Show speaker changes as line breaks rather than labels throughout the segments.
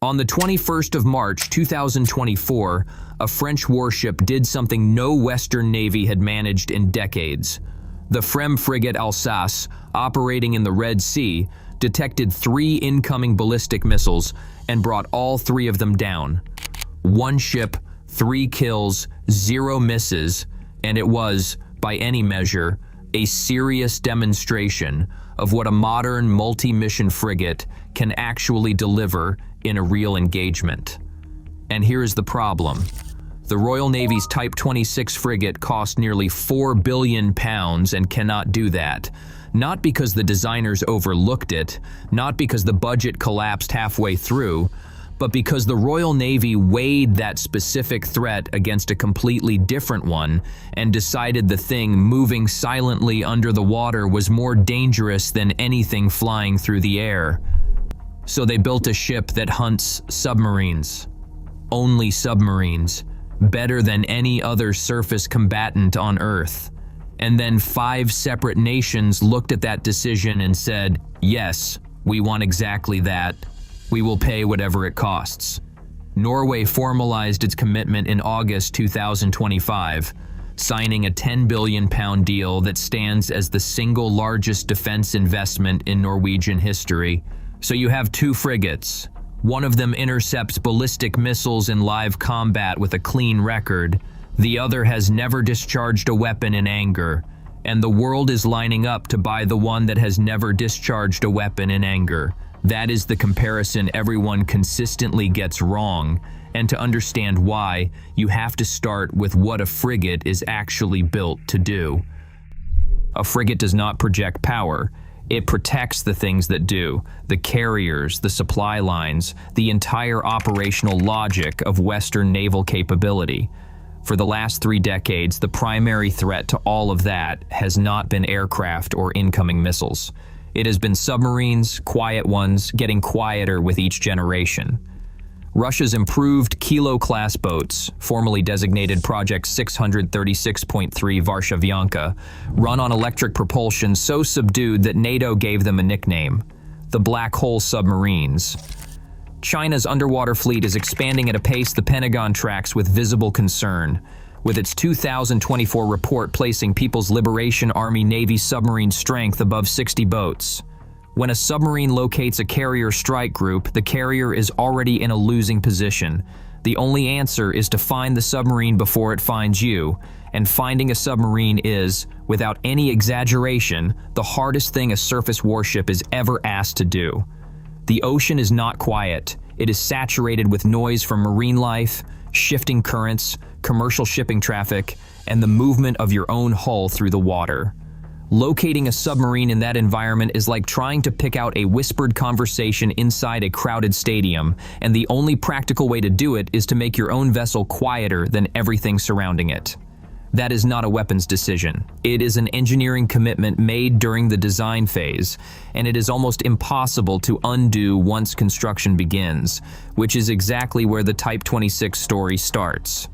On the 21st of March 2024, a French warship did something no Western Navy had managed in decades. The FREMM frigate Alsace, operating in the Red Sea, detected 3 incoming ballistic missiles and brought all 3 of them down. 1 ship, 3 kills, 0 misses, and it was, by any measure, a serious demonstration of what a modern multi-mission frigate can actually deliver in a real engagement. And here's the problem. The Royal Navy's Type 26 frigate cost nearly £4 billion and cannot do that. Not because the designers overlooked it, not because the budget collapsed halfway through, but because the Royal Navy weighed that specific threat against a completely different one and decided the thing moving silently under the water was more dangerous than anything flying through the air. So they built a ship that hunts submarines. Only submarines. Better than any other surface combatant on Earth. And then 5 separate nations looked at that decision and said, yes, we want exactly that. We will pay whatever it costs. Norway formalized its commitment in August 2025, signing a £10 billion deal that stands as the single largest defense investment in Norwegian history. So you have 2 frigates. One of them intercepts ballistic missiles in live combat with a clean record. The other has never discharged a weapon in anger. And the world is lining up to buy the one that has never discharged a weapon in anger. That is the comparison everyone consistently gets wrong, and to understand why, you have to start with what a frigate is actually built to do. A frigate does not project power. It protects the things that do, the carriers, the supply lines, the entire operational logic of Western naval capability. For the last 3 decades, the primary threat to all of that has not been aircraft or incoming missiles. It has been submarines, quiet ones, getting quieter with each generation. Russia's improved Kilo-class boats, formerly designated Project 636.3 Varshavyanka, run on electric propulsion so subdued that NATO gave them a nickname, the Black Hole submarines. China's underwater fleet is expanding at a pace the Pentagon tracks with visible concern, with its 2024 report placing People's Liberation Army Navy submarine strength above 60 boats. When a submarine locates a carrier strike group, the carrier is already in a losing position. The only answer is to find the submarine before it finds you, and finding a submarine is, without any exaggeration, the hardest thing a surface warship is ever asked to do. The ocean is not quiet. It is saturated with noise from marine life, shifting currents, commercial shipping traffic, and the movement of your own hull through the water. Locating a submarine in that environment is like trying to pick out a whispered conversation inside a crowded stadium, and the only practical way to do it is to make your own vessel quieter than everything surrounding it. That is not a weapons decision. It is an engineering commitment made during the design phase, and it is almost impossible to undo once construction begins, which is exactly where the Type 26 story starts.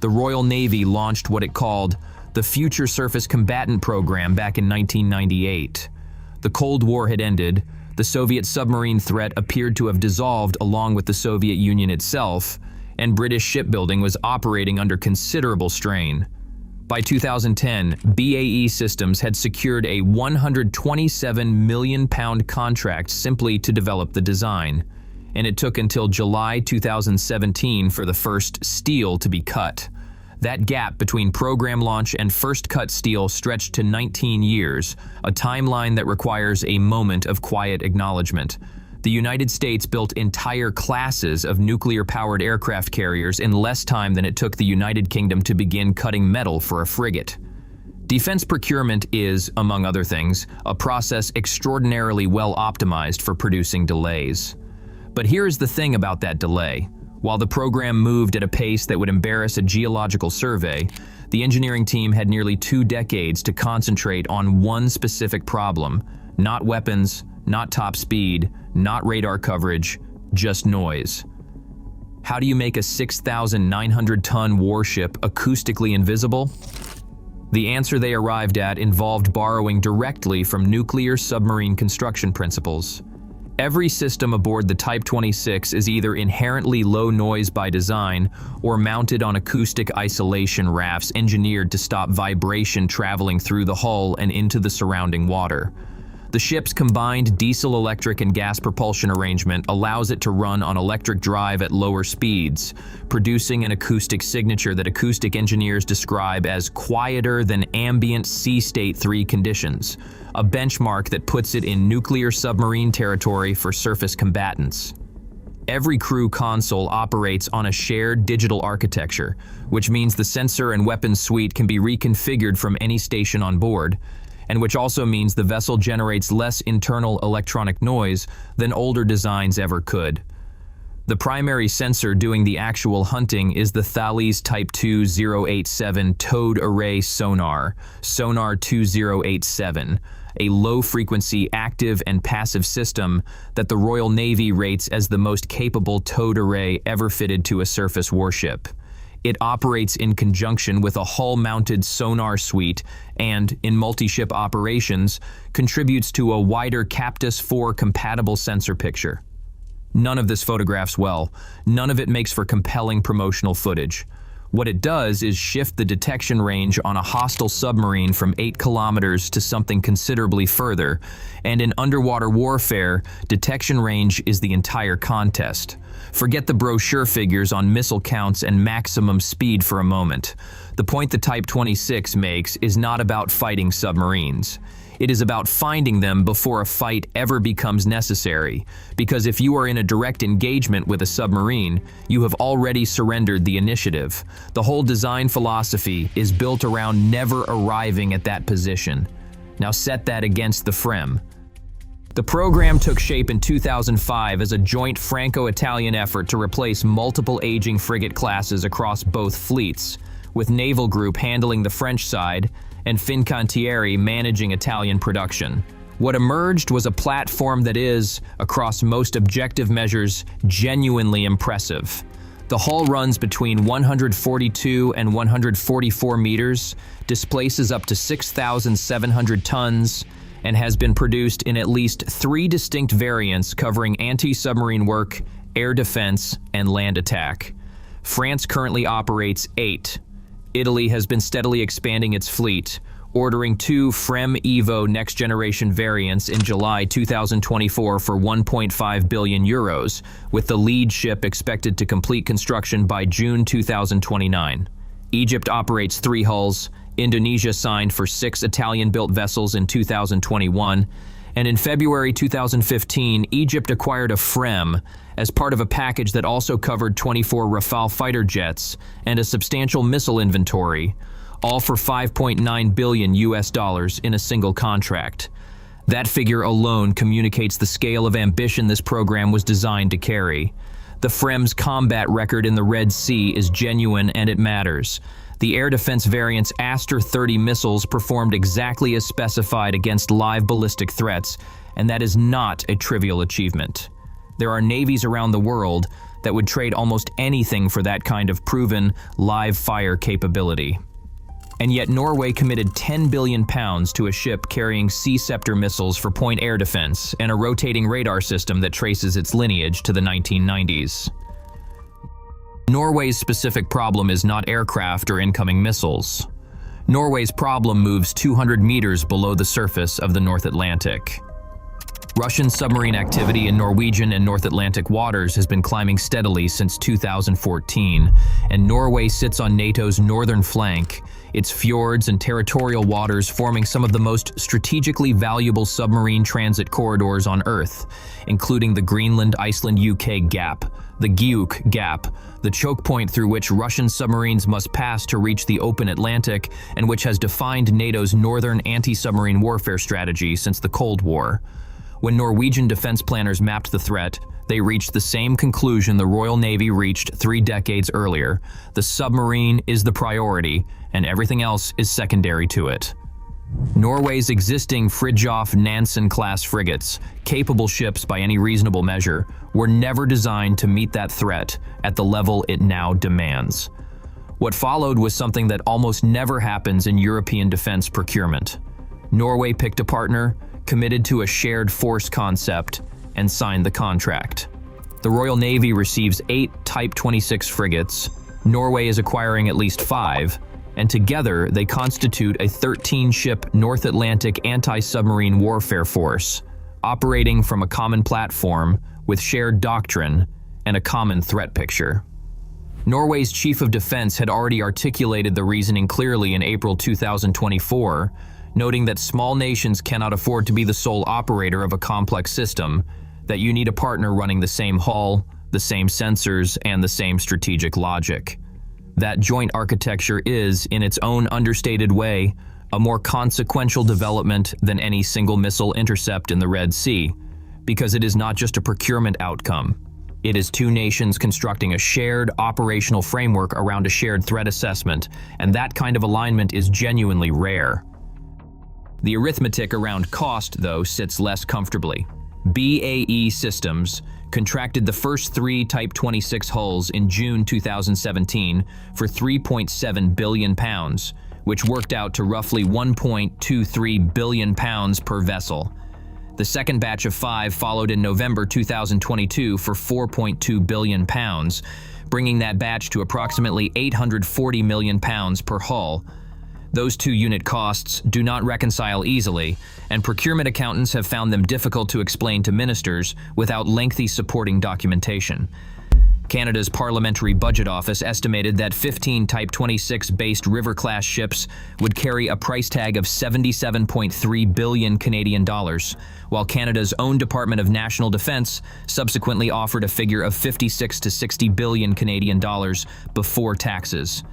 The Royal Navy launched what it called the Future Surface Combatant Program back in 1998. The Cold War had ended, the Soviet submarine threat appeared to have dissolved along with the Soviet Union itself, and British shipbuilding was operating under considerable strain. By 2010, BAE Systems had secured a £127 million contract simply to develop the design, and it took until July 2017 for the first steel to be cut. That gap between program launch and first cut steel stretched to 19 years, a timeline that requires a moment of quiet acknowledgement. The United States built entire classes of nuclear-powered aircraft carriers in less time than it took the United Kingdom to begin cutting metal for a frigate. Defense procurement is, among other things, a process extraordinarily well optimized for producing delays. But here is the thing about that delay. While the program moved at a pace that would embarrass a geological survey, the engineering team had nearly 2 decades to concentrate on one specific problem: not weapons, not top speed, not radar coverage, just noise. How do you make a 6,900-ton warship acoustically invisible? The answer they arrived at involved borrowing directly from nuclear submarine construction principles. Every system aboard the Type 26 is either inherently low noise by design or mounted on acoustic isolation rafts engineered to stop vibration traveling through the hull and into the surrounding water. The ship's combined diesel, electric, and gas propulsion arrangement allows it to run on electric drive at lower speeds, producing an acoustic signature that acoustic engineers describe as quieter than ambient sea state 3 conditions, a benchmark that puts it in nuclear submarine territory for surface combatants. Every crew console operates on a shared digital architecture, which means the sensor and weapons suite can be reconfigured from any station on board, and which also means the vessel generates less internal electronic noise than older designs ever could. The primary sensor doing the actual hunting is the Thales Type 2087 towed array sonar, Sonar 2087, a low-frequency active and passive system that the Royal Navy rates as the most capable towed array ever fitted to a surface warship. It operates in conjunction with a hull-mounted sonar suite and, in multi-ship operations, contributes to a wider Captus 4 compatible sensor picture. None of this photographs well. None of it makes for compelling promotional footage. What it does is shift the detection range on a hostile submarine from 8 kilometers to something considerably further, and in underwater warfare, detection range is the entire contest. Forget the brochure figures on missile counts and maximum speed for a moment. The point the Type 26 makes is not about fighting submarines. It is about finding them before a fight ever becomes necessary, because if you are in a direct engagement with a submarine, you have already surrendered the initiative. The whole design philosophy is built around never arriving at that position. Now set that against the FREMM. The program took shape in 2005 as a joint Franco-Italian effort to replace multiple aging frigate classes across both fleets, with Naval Group handling the French side and Fincantieri managing Italian production. What emerged was a platform that is, across most objective measures, genuinely impressive. The hull runs between 142 and 144 meters, displaces up to 6,700 tons, and has been produced in at least 3 distinct variants covering anti-submarine work, air defense, and land attack. France currently operates 8. Italy has been steadily expanding its fleet, ordering 2 FREMM Evo next-generation variants in July 2024 for 1.5 billion euros, with the lead ship expected to complete construction by June 2029. Egypt operates 3 hulls, Indonesia signed for 6 Italian-built vessels in 2021, and in February 2015, Egypt acquired a FREMM as part of a package that also covered 24 Rafale fighter jets and a substantial missile inventory, all for $5.9 billion in a single contract. That figure alone communicates the scale of ambition this program was designed to carry. The FREMM's combat record in the Red Sea is genuine and it matters. The air defense variant's Aster 30 missiles performed exactly as specified against live ballistic threats, and that is not a trivial achievement. There are navies around the world that would trade almost anything for that kind of proven live fire capability. And yet Norway committed £10 billion to a ship carrying Sea Scepter missiles for point air defense and a rotating radar system that traces its lineage to the 1990s. Norway's specific problem is not aircraft or incoming missiles. Norway's problem moves 200 meters below the surface of the North Atlantic. Russian submarine activity in Norwegian and North Atlantic waters has been climbing steadily since 2014, and Norway sits on NATO's northern flank, its fjords and territorial waters forming some of the most strategically valuable submarine transit corridors on Earth, including the Greenland-Iceland-UK Gap, the Giuk Gap, the choke point through which Russian submarines must pass to reach the open Atlantic and which has defined NATO's northern anti-submarine warfare strategy since the Cold War. When Norwegian defense planners mapped the threat, they reached the same conclusion the Royal Navy reached 3 decades earlier. The submarine is the priority, and everything else is secondary to it. Norway's existing Fridtjof Nansen-class frigates, capable ships by any reasonable measure, were never designed to meet that threat at the level it now demands. What followed was something that almost never happens in European defense procurement. Norway picked a partner, committed to a shared force concept, and signed the contract. The Royal Navy receives 8 Type 26 frigates, Norway is acquiring at least 5, and together they constitute a 13-ship North Atlantic anti-submarine warfare force, operating from a common platform with shared doctrine and a common threat picture. Norway's Chief of Defense had already articulated the reasoning clearly in April 2024, noting that small nations cannot afford to be the sole operator of a complex system, that you need a partner running the same hull, the same sensors, and the same strategic logic. That joint architecture is, in its own understated way, a more consequential development than any single missile intercept in the Red Sea, because it is not just a procurement outcome. It is two nations constructing a shared operational framework around a shared threat assessment, and that kind of alignment is genuinely rare. The arithmetic around cost, though, sits less comfortably. BAE Systems contracted the first 3 Type 26 hulls in June 2017 for £3.7 billion, which worked out to roughly £1.23 billion per vessel. The second batch of 5 followed in November 2022 for £4.2 billion, bringing that batch to approximately £840 million per hull. Those two unit costs do not reconcile easily, and procurement accountants have found them difficult to explain to ministers without lengthy supporting documentation. Canada's Parliamentary Budget Office estimated that 15 Type 26-based River-class ships would carry a price tag of $77.3 billion Canadian dollars, while Canada's own Department of National Defence subsequently offered a figure of 56 to 60 billion Canadian dollars before taxes.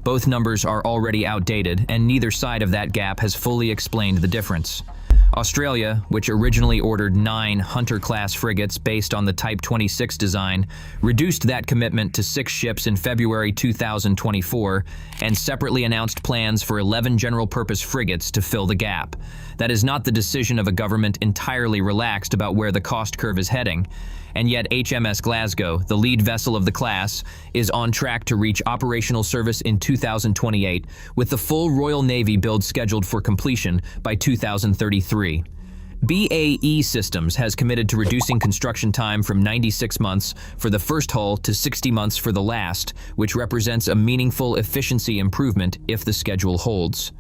Both numbers are already outdated, and neither side of that gap has fully explained the difference. Australia, which originally ordered 9 Hunter-class frigates based on the Type 26 design, reduced that commitment to 6 ships in February 2024 and separately announced plans for 11 general-purpose frigates to fill the gap. That is not the decision of a government entirely relaxed about where the cost curve is heading, and yet HMS Glasgow, the lead vessel of the class, is on track to reach operational service in 2028, with the full Royal Navy build scheduled for completion by 2033. BAE Systems has committed to reducing construction time from 96 months for the first hull to 60 months for the last, which represents a meaningful efficiency improvement if the schedule holds.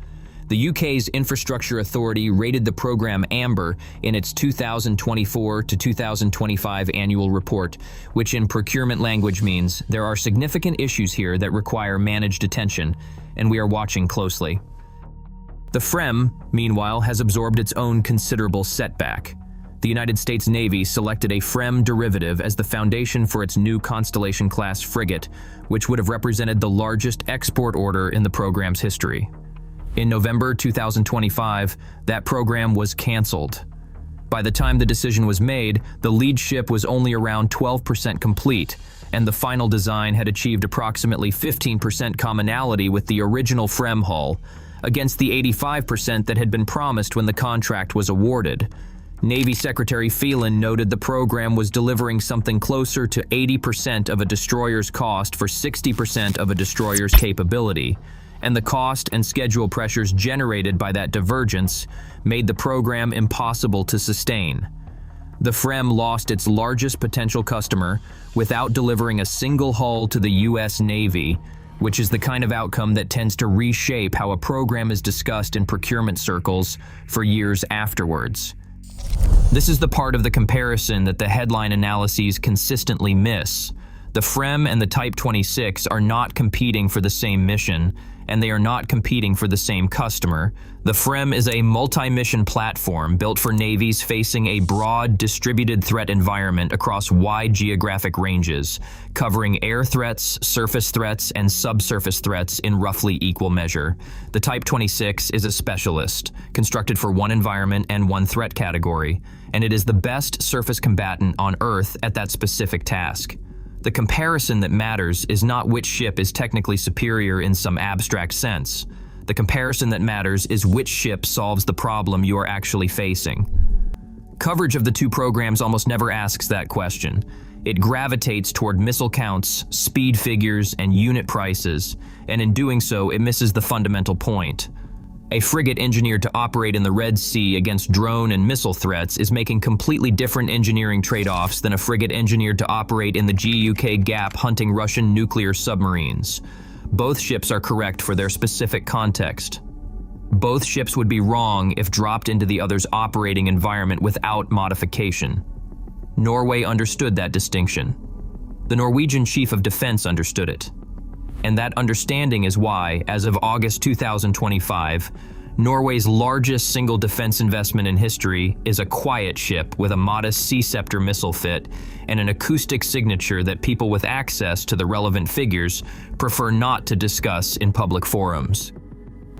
The UK's Infrastructure Authority rated the program amber in its 2024 to 2025 annual report, which in procurement language means there are significant issues here that require managed attention, and we are watching closely. The FREMM, meanwhile, has absorbed its own considerable setback. The United States Navy selected a FREMM derivative as the foundation for its new Constellation-class frigate, which would have represented the largest export order in the program's history. In November 2025, that program was canceled. By the time the decision was made, the lead ship was only around 12% complete, and the final design had achieved approximately 15% commonality with the original FREMM hull, against the 85% that had been promised when the contract was awarded. Navy Secretary Phelan noted the program was delivering something closer to 80% of a destroyer's cost for 60% of a destroyer's capability, and the cost and schedule pressures generated by that divergence made the program impossible to sustain. The FREMM lost its largest potential customer without delivering a single hull to the U.S. Navy, which is the kind of outcome that tends to reshape how a program is discussed in procurement circles for years afterwards. This is the part of the comparison that the headline analyses consistently miss. The FREMM and the Type 26 are not competing for the same mission, and they are not competing for the same customer. The FREMM is a multi-mission platform built for navies facing a broad, distributed threat environment across wide geographic ranges, covering air threats, surface threats, and subsurface threats in roughly equal measure. The Type 26 is a specialist, constructed for one environment and one threat category, and it is the best surface combatant on Earth at that specific task. The comparison that matters is not which ship is technically superior in some abstract sense. The comparison that matters is which ship solves the problem you are actually facing. Coverage of the two programs almost never asks that question. It gravitates toward missile counts, speed figures, and unit prices, and in doing so, it misses the fundamental point. A frigate engineered to operate in the Red Sea against drone and missile threats is making completely different engineering trade-offs than a frigate engineered to operate in the GUK Gap hunting Russian nuclear submarines. Both ships are correct for their specific context. Both ships would be wrong if dropped into the other's operating environment without modification. Norway understood that distinction. The Norwegian Chief of Defense understood it. And that understanding is why, as of August 2025, Norway's largest single defense investment in history is a quiet ship with a modest Sea Scepter missile fit and an acoustic signature that people with access to the relevant figures prefer not to discuss in public forums.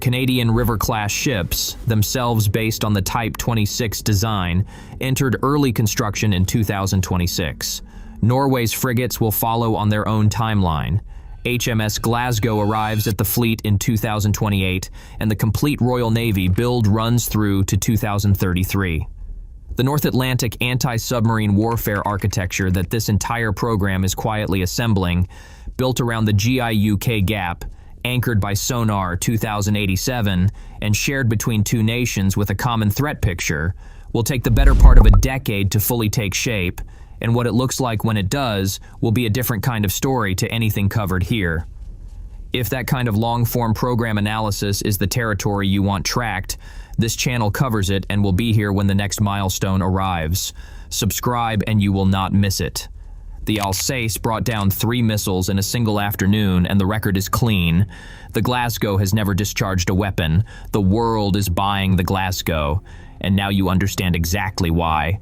Canadian River-class ships, themselves based on the Type 26 design, entered early construction in 2026. Norway's frigates will follow on their own timeline. HMS Glasgow arrives at the fleet in 2028, and the complete Royal Navy build runs through to 2033. The North Atlantic anti-submarine warfare architecture that this entire program is quietly assembling, built around the GIUK Gap, anchored by Sonar 2087, and shared between two nations with a common threat picture, will take the better part of a decade to fully take shape, and what it looks like when it does will be a different kind of story to anything covered here. If that kind of long-form program analysis is the territory you want tracked, this channel covers it and will be here when the next milestone arrives. Subscribe and you will not miss it. The Alsace brought down 3 missiles in a single afternoon, and the record is clean. The Glasgow has never discharged a weapon. The world is buying the Glasgow, and now you understand exactly why.